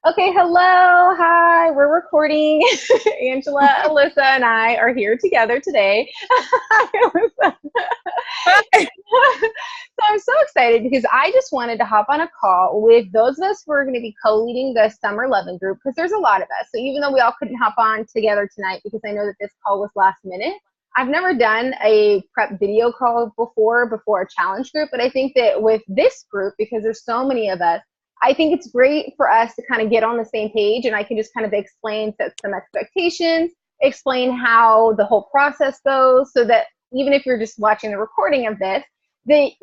Okay, hello, hi, we're recording. Angela, Alyssa, and I are here together today. Hi, Alyssa. So I'm so excited because I just wanted to hop on a call with those of us who are going to be co-leading the Summer Loving group because there's a lot of us. So even though we all couldn't hop on together tonight because I know that this call was last minute, I've never done a prep video call before a challenge group, but I think that with this group, because there's so many of us, I think it's great for us to kind of get on the same page and I can just kind of explain, set some expectations, explain how the whole process goes so that even if you're just watching the recording of this,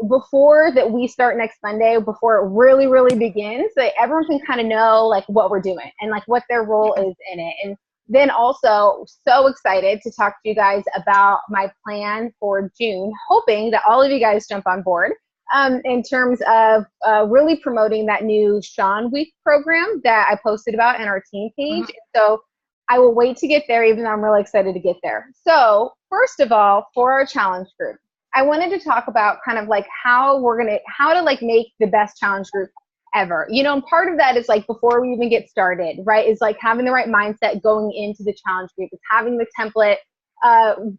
before that we start next Monday, before it really begins, that everyone can kind of know like what we're doing and like what their role is in it. And then also so excited to talk to you guys about my plan for June, hoping that all of you guys jump on board in terms of really promoting that new Sean Week program that I posted about in our team page. So I will wait to get there, even though I'm really excited to get there. So first of all, for our challenge group, I wanted to talk about kind of like how to like make the best challenge group ever. You know, and part of that is like before we even get started, right? Is like having the right mindset going into the challenge group. It's having the template,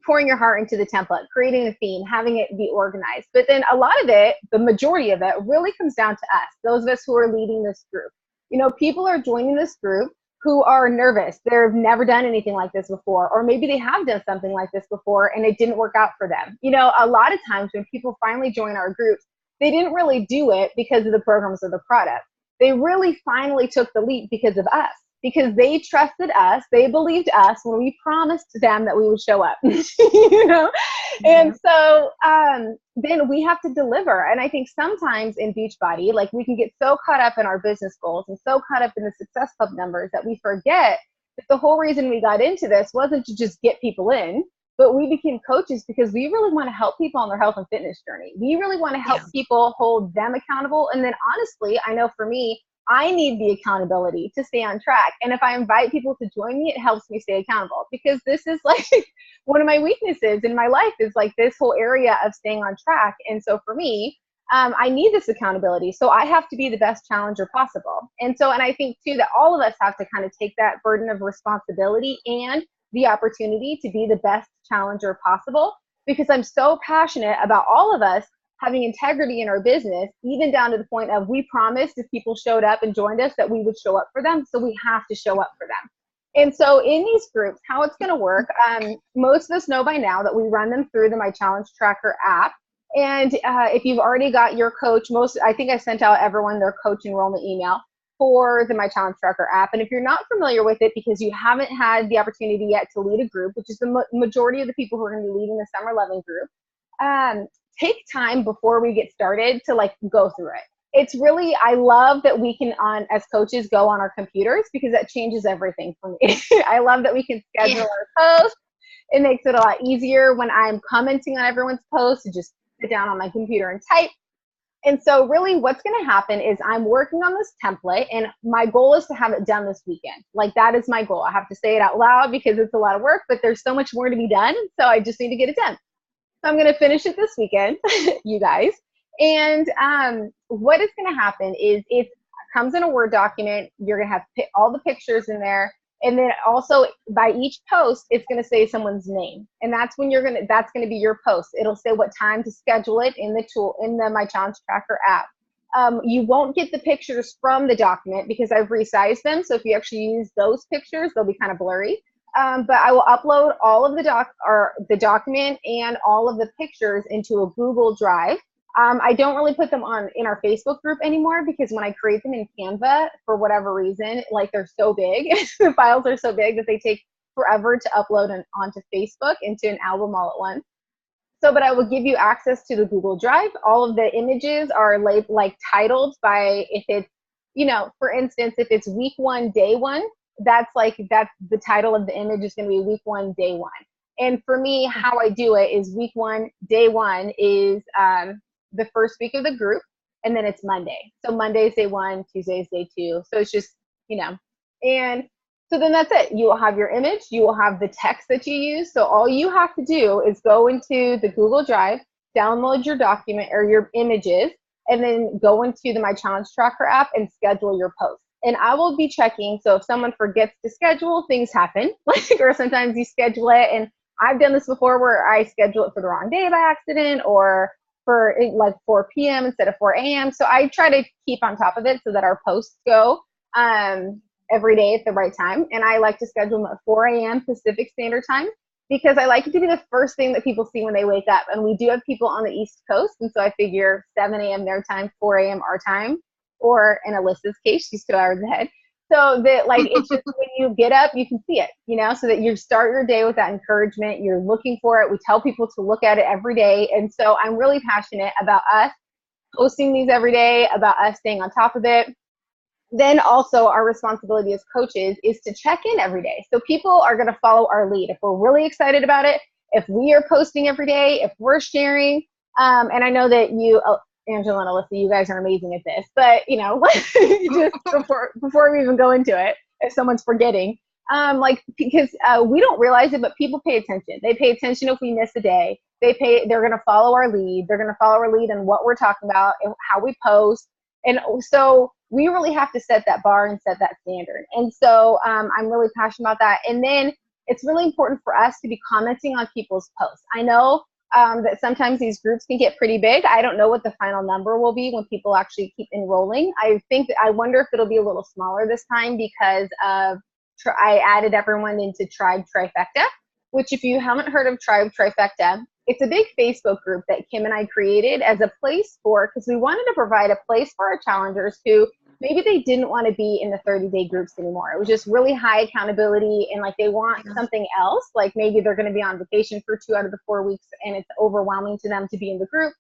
pouring your heart into the template, creating a theme, having it be organized. But then a lot of it, the majority of it really comes down to us, those of us who are leading this group. You know, people are joining this group who are nervous. They've never done anything like this before, or maybe they have done something like this before and it didn't work out for them. You know, a lot of times when people finally join our groups, they didn't really do it because of the programs or the product. They really finally took the leap because of us, because they trusted us. They believed us when we promised them that we would show up, you know? And so then we have to deliver. And I think sometimes in Beachbody, like we can get so caught up in our business goals and so caught up in the Success Club numbers that we forget that the whole reason we got into this wasn't to just get people in, but we became coaches because we really want to help people on their health and fitness journey. We really want to help people, hold them accountable. And then honestly, I know for me, I need the accountability to stay on track. And if I invite people to join me, it helps me stay accountable because this is like one of my weaknesses in my life is like this whole area of staying on track. And so for me, I need this accountability. So I have to be the best challenger possible. And I think too that all of us have to kind of take that burden of responsibility and the opportunity to be the best challenger possible because I'm so passionate about all of us having integrity in our business, even down to the point of we promised if people showed up and joined us that we would show up for them. So we have to show up for them. And so in these groups, how it's going to work, most of us know by now that we run them through the My Challenge Tracker app. And if you've already got your coach, I think I sent out everyone their coach enrollment email for the My Challenge Tracker app. And if you're not familiar with it because you haven't had the opportunity yet to lead a group, which is the majority of the people who are going to be leading the Summer Loving group, take time before we get started to like go through it. It's really, I love that we can as coaches go on our computers because that changes everything for me. I love that we can schedule our posts. It makes it a lot easier when I'm commenting on everyone's posts to just sit down on my computer and type. And so really what's going to happen is I'm working on this template and my goal is to have it done this weekend. Like that is my goal. I have to say it out loud because it's a lot of work, but there's so much more to be done. So I just need to get it done. So I'm going to finish it this weekend, you guys. And what is going to happen is it comes in a Word document. You're going to have all the pictures in there. And then also by each post, it's going to say someone's name. And that's when that's going to be your post. It'll say what time to schedule it in the My Challenge Tracker app. You won't get the pictures from the document because I've resized them. So if you actually use those pictures, they'll be kind of blurry. But I will upload all of the document and all of the pictures into a Google Drive. I don't really put them in our Facebook group anymore because when I create them in Canva, for whatever reason, like they're so big, the files are so big that they take forever to upload onto Facebook into an album all at once. So, but I will give you access to the Google Drive. All of the images are titled by if it's, you know, for instance, if it's week 1, day 1, that's the title of the image is going to be week 1, day 1. And for me, how I do it is week 1, day 1 is the first week of the group, and then it's Monday. So Monday is day 1, Tuesday is day 2. So it's just, you know, and so then that's it. You will have your image, you will have the text that you use. So all you have to do is go into the Google Drive, download your document or your images, and then go into the My Challenge Tracker app and schedule your post. and I will be checking. So if someone forgets to schedule, things happen, or sometimes you schedule it. And I've done this before where I schedule it for the wrong day by accident, or for like 4 p.m. instead of 4 a.m. So I try to keep on top of it so that our posts go every day at the right time. And I like to schedule them at 4 a.m. Pacific Standard Time, because I like it to be the first thing that people see when they wake up. And we do have people on the East Coast. And so I figure 7 a.m. their time, 4 a.m. our time, or in Alyssa's case, she's 2 hours ahead. So that like, it's just when you get up, you can see it, so that you start your day with that encouragement. You're looking for it. We tell people to look at it every day. And so I'm really passionate about us posting these every day, about us staying on top of it. Then also our responsibility as coaches is to check in every day. So people are going to follow our lead. If we're really excited about it, if we are posting every day, if we're sharing, and I know that you, Angela and Alyssa, you guys are amazing at this, but just before we even go into it, if someone's forgetting, because we don't realize it, but people pay attention. They pay attention if we miss a day. They're going to follow our lead. They're going to follow our lead on what we're talking about and how we post. And so we really have to set that bar and set that standard. And so I'm really passionate about that. And then it's really important for us to be commenting on people's posts. I know that sometimes these groups can get pretty big. I don't know what the final number will be when people actually keep enrolling. I wonder if it'll be a little smaller this time because I added everyone into Tribe Trifecta, which if you haven't heard of Tribe Trifecta, it's a big Facebook group that Kim and I created as a place because we wanted to provide a place for our challengers who maybe they didn't want to be in the 30-day groups anymore. It was just really high accountability and they want something else. Like maybe they're going to be on vacation for 2 out of the 4 weeks and it's overwhelming to them to be in the group.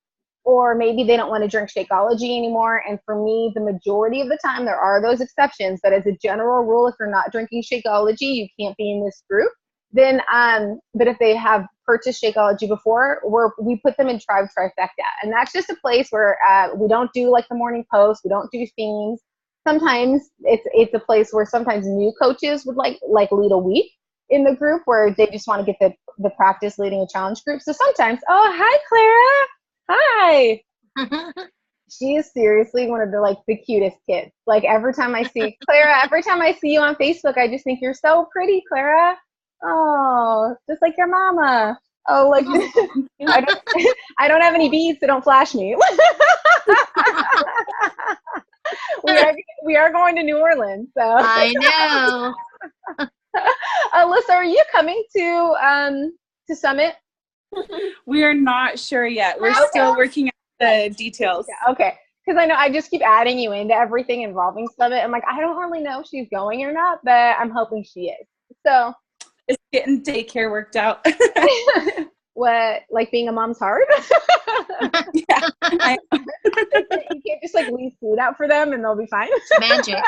Or maybe they don't want to drink Shakeology anymore. And for me, the majority of the time, there are those exceptions. But as a general rule, if you're not drinking Shakeology, you can't be in this group. Then, but if they have purchased Shakeology before, we put them in Tribe Trifecta. And that's just a place where we don't do like the morning post. We don't do themes. Sometimes it's a place where sometimes new coaches would like lead a week in the group where they just want to get the practice leading a challenge group. So sometimes, oh, hi, Clara. Hi. She is seriously one of the cutest kids. Like every time I see Clara, every time I see you on Facebook, I just think you're so pretty, Clara. Oh, just like your mama. Oh, I don't have any beads, so don't flash me. we are going to New Orleans, so I know. Alyssa, are you coming to Summit? We are not sure yet. We're still working out the details. Yeah, okay. Because I know I just keep adding you into everything involving Summit. I'm like, I don't really know if she's going or not, but I'm hoping she is. So it's getting daycare worked out. What, like being a mom's hard? Yeah. You can't just leave food out for them and they'll be fine. Magic.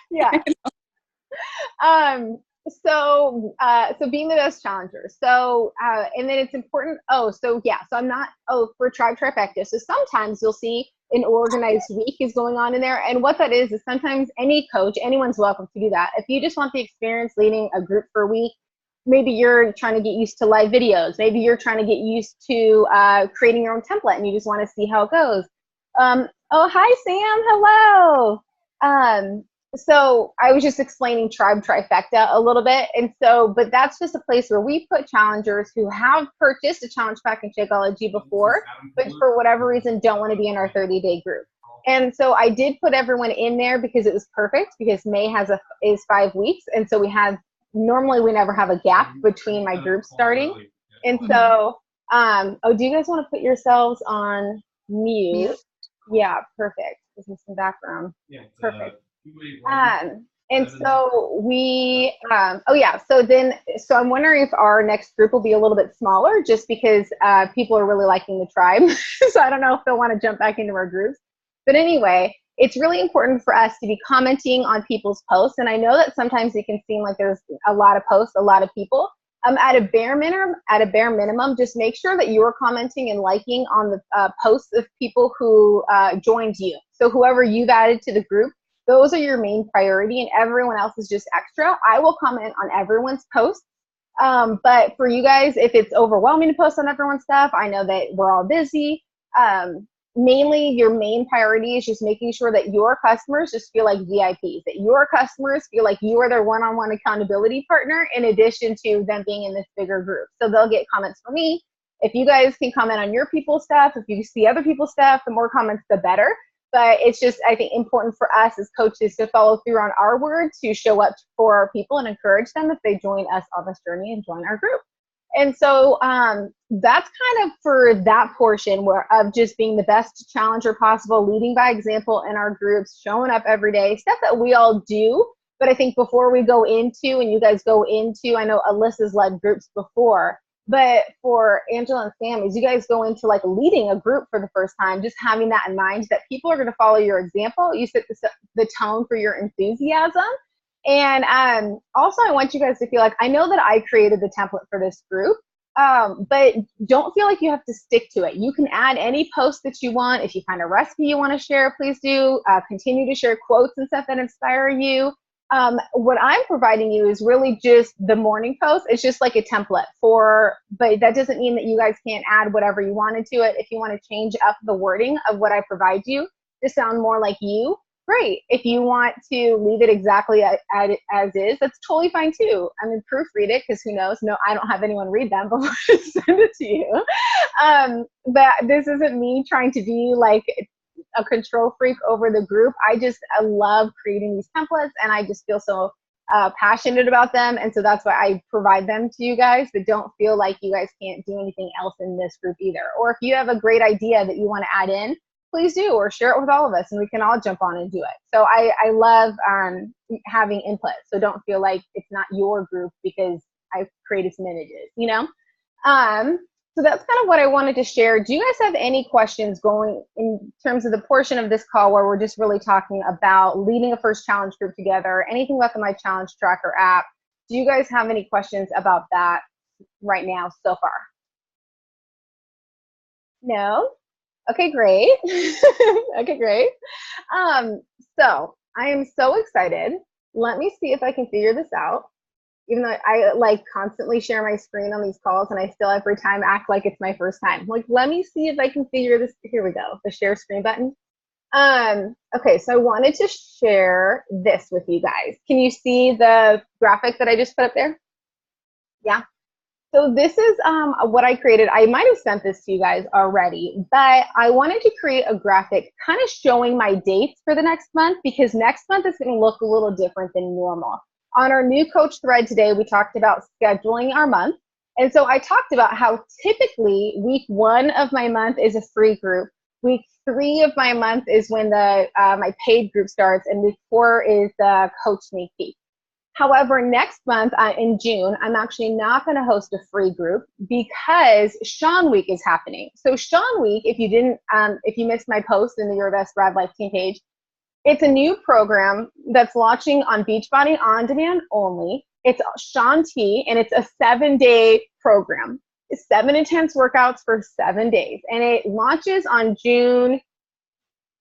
Yeah. So being the best challenger. So, and then it's important. So I'm not, for Tribe Trifecta. So sometimes you'll see an organized week is going on in there. And what that is sometimes any coach, anyone's welcome to do that. If you just want the experience leading a group for a week, maybe you're trying to get used to live videos. Maybe you're trying to get used to creating your own template and you just want to see how it goes. Oh, hi, Sam. Hello. So I was just explaining Tribe Trifecta a little bit. And so, but that's just a place where we put challengers who have purchased a challenge pack in Shakeology before, but for whatever reason don't want to be in our 30-day group. And so I did put everyone in there because it was perfect, because May is 5 weeks. And so normally we never have a gap between my groups starting. And so, do you guys want to put yourselves on mute? Yeah, perfect. This is some background. Yeah, perfect. And so so I'm wondering if our next group will be a little bit smaller just because people are really liking the tribe. So I don't know if they'll want to jump back into our groups. But anyway, it's really important for us to be commenting on people's posts. And I know that sometimes it can seem like there's a lot of posts, a lot of people. At a bare minimum, just make sure that you're commenting and liking on the posts of people who joined you. So whoever you've added to the group, those are your main priority, and everyone else is just extra. I will comment on everyone's posts. But for you guys, if it's overwhelming to post on everyone's stuff, I know that we're all busy. mainly your main priority is just making sure that your customers just feel like VIPs, that your customers feel like you are their one-on-one accountability partner in addition to them being in this bigger group. So they'll get comments from me. If you guys can comment on your people's stuff, if you see other people's stuff, the more comments, the better. But it's just, I think, important for us as coaches to follow through on our word, to show up for our people and encourage them if they join us on this journey and join our group. And so that's kind of for that portion of just being the best challenger possible, leading by example in our groups, showing up every day, stuff that we all do. But I think before we go into, and you guys go into, I know Alyssa's led groups before, but for Angela and Sam, as you guys go into like leading a group for the first time, just having that in mind that people are going to follow your example. You set the tone for your enthusiasm. And also I want you guys to feel like, I know that I created the template for this group, but don't feel like you have to stick to it. You can add any post that you want. If you find a recipe you want to share, please do. Continue to share quotes and stuff that inspire you. What I'm providing you is really just the morning post. It's just like a template but that doesn't mean that you guys can't add whatever you wanted to it. If you want to change up the wording of what I provide you to sound more like you, great. If you want to leave it exactly as is, that's totally fine too. I mean, proofread it, because who knows? No, I don't have anyone read them before I send it to you. But this isn't me trying to be like a control freak over the group. I love creating these templates, and I just feel so passionate about them. And so that's why I provide them to you guys, but don't feel like you guys can't do anything else in this group either. Or if you have a great idea that you want to add in, please do, or share it with all of us and we can all jump on and do it. So I love having input. So don't feel like it's not your group because I've created some images, you know? So that's kind of what I wanted to share. Do you guys have any questions going in terms of the portion of this call where we're just really talking about leading a first challenge group together, anything about the My Challenge Tracker app? Do you guys have any questions about that right now so far? No? Okay, great. Okay, great. So I am so excited. Let me see if I can figure this out. Even though I like constantly share my screen on these calls and I still every time act like it's my first time. Like, let me see if I can figure this. Here we go, the share screen button. Okay, so I wanted to share this with you guys. Can you see the graphic that I just put up there? Yeah. So this is what I created. I might have sent this to you guys already, but I wanted to create a graphic kind of showing my dates for the next month, because next month is going to look a little different than normal. On our new coach thread today, we talked about scheduling our month. And so I talked about how typically week 1 of my month is a free group. Week 3 of my month is when my paid group starts, and week 4 is the coach sneak peek. However, next month in June, I'm actually not going to host a free group because Sean Week is happening. So Sean Week, if you missed my post in the Your Best Rad Life team page, it's a new program that's launching on Beachbody On Demand only. It's Shaun T, and it's a 7-day program. It's 7 intense workouts for 7 days, and it launches on June.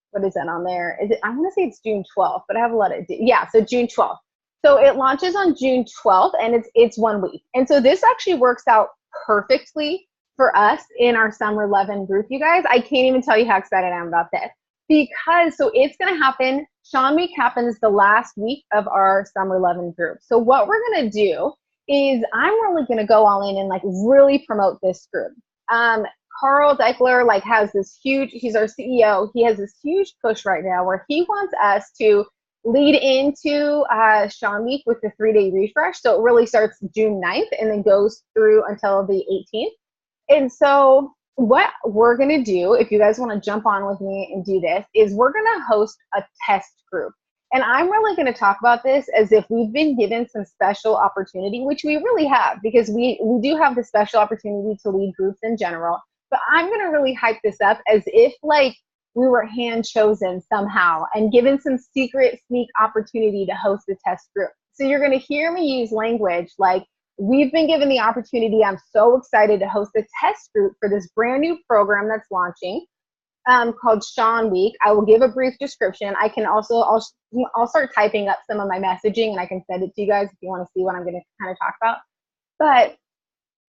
What is that on there? I want to say it's June 12th, but I have a lot of so June 12th. So it launches on June 12th, and it's 1 week. And so this actually works out perfectly for us in our Summer 11 group, you guys. I can't even tell you how excited I am about this. Because, so it's going to happen, Sean Week happens the last week of our Summer 11 group. So what we're going to do is I'm really going to go all in and like really promote this group. Carl Deichler has this huge, he's our CEO, he has this huge push right now where he wants us to lead into Sean Week with the 3-day refresh. So it really starts June 9th and then goes through until the 18th. And so what we're going to do, if you guys want to jump on with me and do this, is we're going to host a test group. And I'm really going to talk about this as if we've been given some special opportunity, which we really have, because we do have the special opportunity to lead groups in general. But I'm going to really hype this up as if we were hand chosen somehow and given some secret sneak opportunity to host a test group. So you're going to hear me use language like, we've been given the opportunity. I'm so excited to host a test group for this brand new program that's launching called Sean Week. I will give a brief description. I can also, I'll start typing up some of my messaging and I can send it to you guys if you want to see what I'm going to kind of talk about. But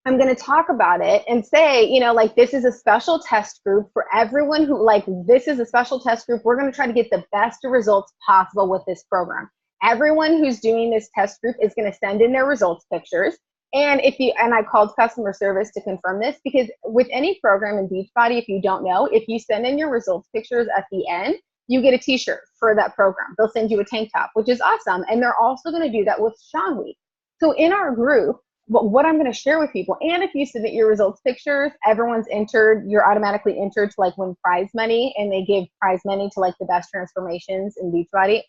I'm going to talk about it and say, you know, like this is a special test group for everyone who, like, this is a special test group. We're going to try to get the best results possible with this program. Everyone who's doing this test group is going to send in their results pictures. And I called customer service to confirm this, because with any program in Beachbody, if you don't know, if you send in your results pictures at the end, you get a t-shirt for that program. They'll send you a tank top, which is awesome. And they're also going to do that with Sean Week. So in our group, what I'm going to share with people, and if you submit your results pictures, everyone's entered, you're automatically entered to like win prize money, and they give prize money to like the best transformations in Beachbody.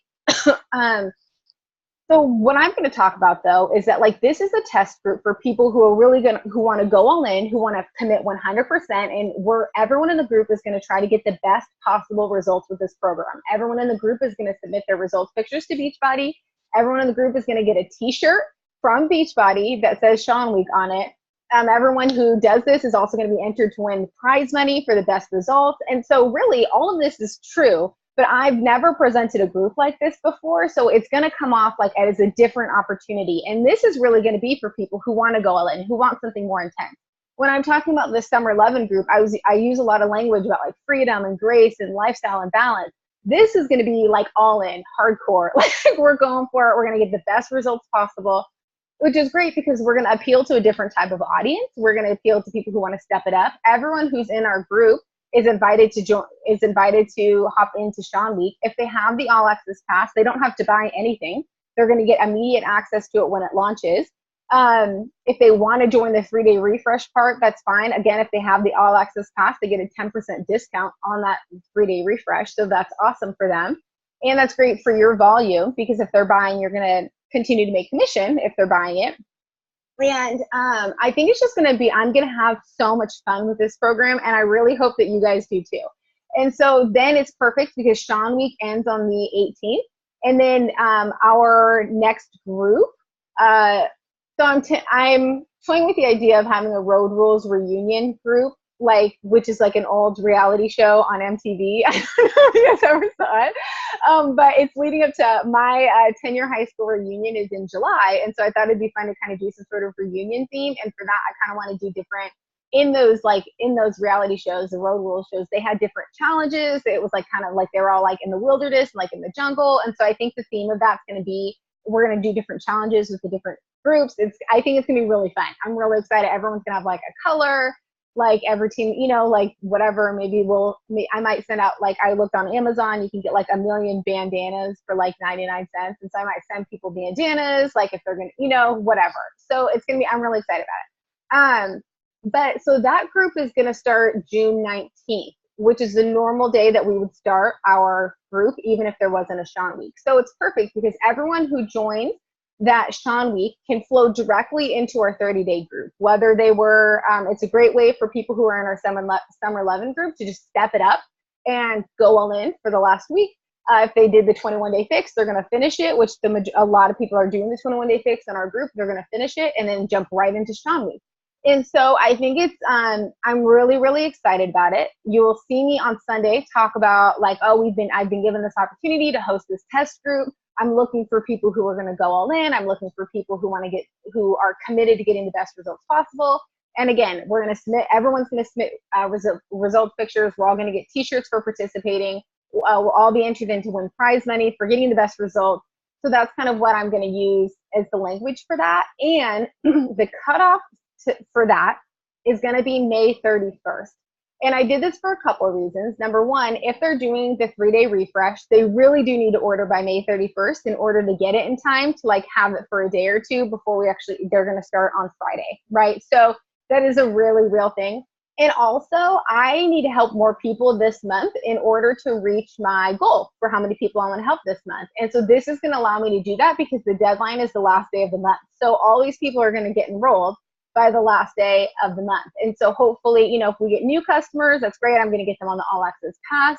So what I'm going to talk about though is that like this is a test group for people who are really who want to go all in, who want to commit 100%, and everyone in the group is going to try to get the best possible results with this program. Everyone in the group is going to submit their results pictures to Beachbody. Everyone in the group is going to get a t-shirt from Beachbody that says Sean Week on it. Everyone who does this is also going to be entered to win prize money for the best results. And so really all of this is true, but I've never presented a group like this before. So it's going to come off like as a different opportunity. And this is really going to be for people who want to go all in, who want something more intense. When I'm talking about the Summer 11 group, I use a lot of language about like freedom and grace and lifestyle and balance. This is going to be like all in, hardcore. Like we're going for it. We're going to get the best results possible, which is great because we're going to appeal to a different type of audience. We're going to appeal to people who want to step it up. Everyone who's in our group is invited to hop into Sean Week. If they have the All Access Pass, they don't have to buy anything. They're going to get immediate access to it when it launches. If they want to join the 3-day refresh part, that's fine. Again, if they have the All Access Pass, they get a 10% discount on that 3-day refresh. So that's awesome for them. And that's great for your volume, because if they're buying, you're going to continue to make commission if they're buying it. And I think it's just going to be, I'm going to have so much fun with this program, and I really hope that you guys do too. And so then it's perfect because Sean Week ends on the 18th. And then our next group, so I'm toying with the idea of having a Road Rules reunion group, which is like an old reality show on MTV. I don't know if you guys ever saw it. But it's leading up to my 10-year high school reunion is in July. And so I thought it'd be fun to kind of do some sort of reunion theme. And for that, I kind of want to do different, in those reality shows, the Road Rules shows, they had different challenges. It was like kind of like they were all like in the wilderness, like in the jungle. And so I think the theme of that's going to be, we're going to do different challenges with the different groups. I think it's going to be really fun. I'm really excited. Everyone's going to have like a color. Like every team, you know, like whatever, I might send out, like I looked on Amazon, you can get like 1 million bandanas for like 99 cents. And so I might send people bandanas, like if they're going to, you know, whatever. So it's going to be, I'm really excited about it. But so that group is going to start June 19th, which is the normal day that we would start our group, even if there wasn't a Sean Week. So it's perfect because everyone who joins that Sean Week can flow directly into our 30-day group. Whether they were, it's a great way for people who are in our Summer 11 group to just step it up and go all in for the last week. If they did the 21-day fix, they're going to finish it, which a lot of people are doing the 21-day fix in our group. They're going to finish it and then jump right into Sean Week. And so I think it's, I'm really, really excited about it. You will see me on Sunday talk about like, I've been given this opportunity to host this test group. I'm looking for people who are going to go all in. I'm looking for people who who are committed to getting the best results possible. And again, we're going to submit, everyone's going to submit result pictures. We're all going to get t-shirts for participating. We'll all be entered into win prize money for getting the best results. So that's kind of what I'm going to use as the language for that. And the cutoff for that is going to be May 31st. And I did this for a couple of reasons. Number one, if they're doing the 3-day refresh, they really do need to order by May 31st in order to get it in time to like have it for a day or two before they're going to start on Friday, right? So that is a really real thing. And also, I need to help more people this month in order to reach my goal for how many people I want to help this month. And so this is going to allow me to do that because the deadline is the last day of the month. So all these people are going to get enrolled by the last day of the month. And so hopefully, you know, if we get new customers, that's great. I'm going to get them on the All Access Pass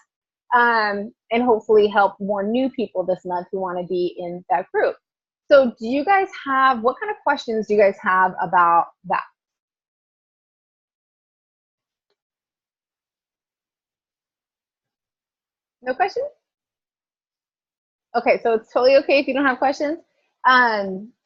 and hopefully help more new people this month who want to be in that group. So do you guys have, what kind of questions do you guys have about that? No questions? Okay, so it's totally okay if you don't have questions.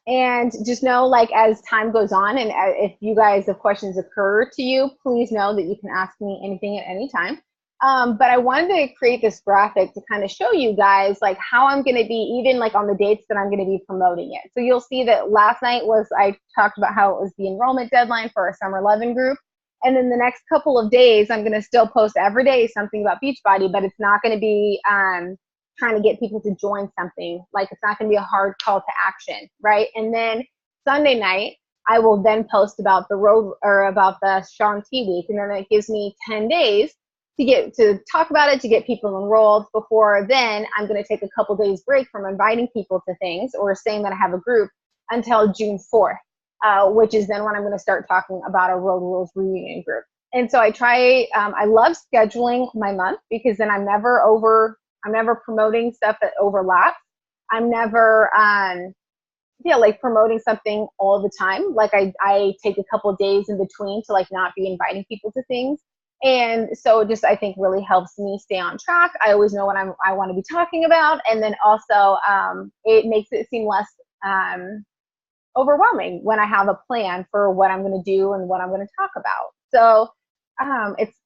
And just know, like, as time goes on, and if you guys, if questions occur to you, please know that you can ask me anything at any time. But I wanted to create this graphic to kind of show you guys like how I'm going to be, even like on the dates that I'm going to be promoting it. So you'll see that last night was, I talked about how it was the enrollment deadline for our Summer 11 group. And then the next couple of days, I'm going to still post every day something about Beachbody, but it's not going to be trying to get people to join something. Like, it's not going to be a hard call to action, right? And then Sunday night, I will then post about the road, or about the Shaun T week, and then it gives me 10 days to talk about it, to get people enrolled. Before then, I'm going to take a couple days break from inviting people to things or saying that I have a group until June 4th, which is then when I'm going to start talking about a Road Rules reunion group. And so I love scheduling my month, because then I'm never promoting stuff that overlaps. I'm never, like promoting something all the time. Like I take a couple of days in between to like not be inviting people to things. And so it just, I think, really helps me stay on track. I always know what I want to be talking about. And then also it makes it seem less overwhelming when I have a plan for what I'm going to do and what I'm going to talk about. So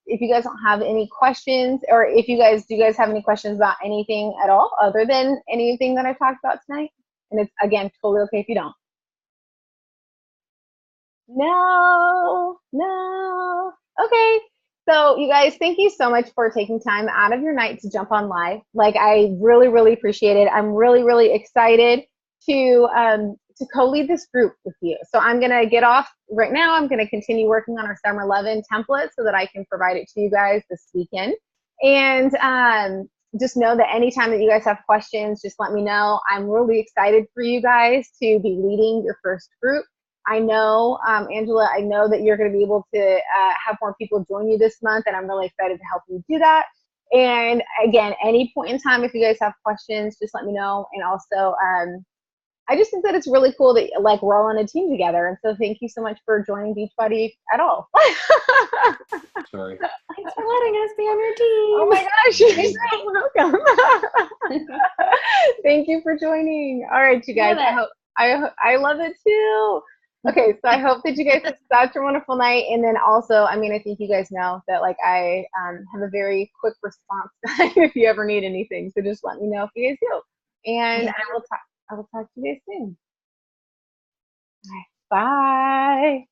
if you guys don't have any questions, or do you guys have any questions about anything at all other than anything that I talked about tonight? And it's, again, totally okay if you don't. No. Okay. So you guys, thank you so much for taking time out of your night to jump on live. Like, I really, really appreciate it. I'm really, really excited to co-lead this group with you. So I'm going to get off right now. I'm going to continue working on our Summer 11 template so that I can provide it to you guys this weekend. And just know that anytime that you guys have questions, just let me know. I'm really excited for you guys to be leading your first group. I know, Angela, I know that you're going to be able to have more people join you this month, and I'm really excited to help you do that. And again, any point in time, if you guys have questions, just let me know. And also, I just think that it's really cool that, like, we're all on a team together. And so thank you so much for joining Beachbody at all. Sorry. Thanks for letting us be on your team. Oh my gosh, you're so welcome. Thank you for joining. All right, you guys. I love it too. Okay, so I hope that you guys have such a wonderful night. And then also, I mean, I think you guys know that, like, I have a very quick response time if you ever need anything. So just let me know if you guys do. And yeah. I will talk to you guys soon. All right, bye.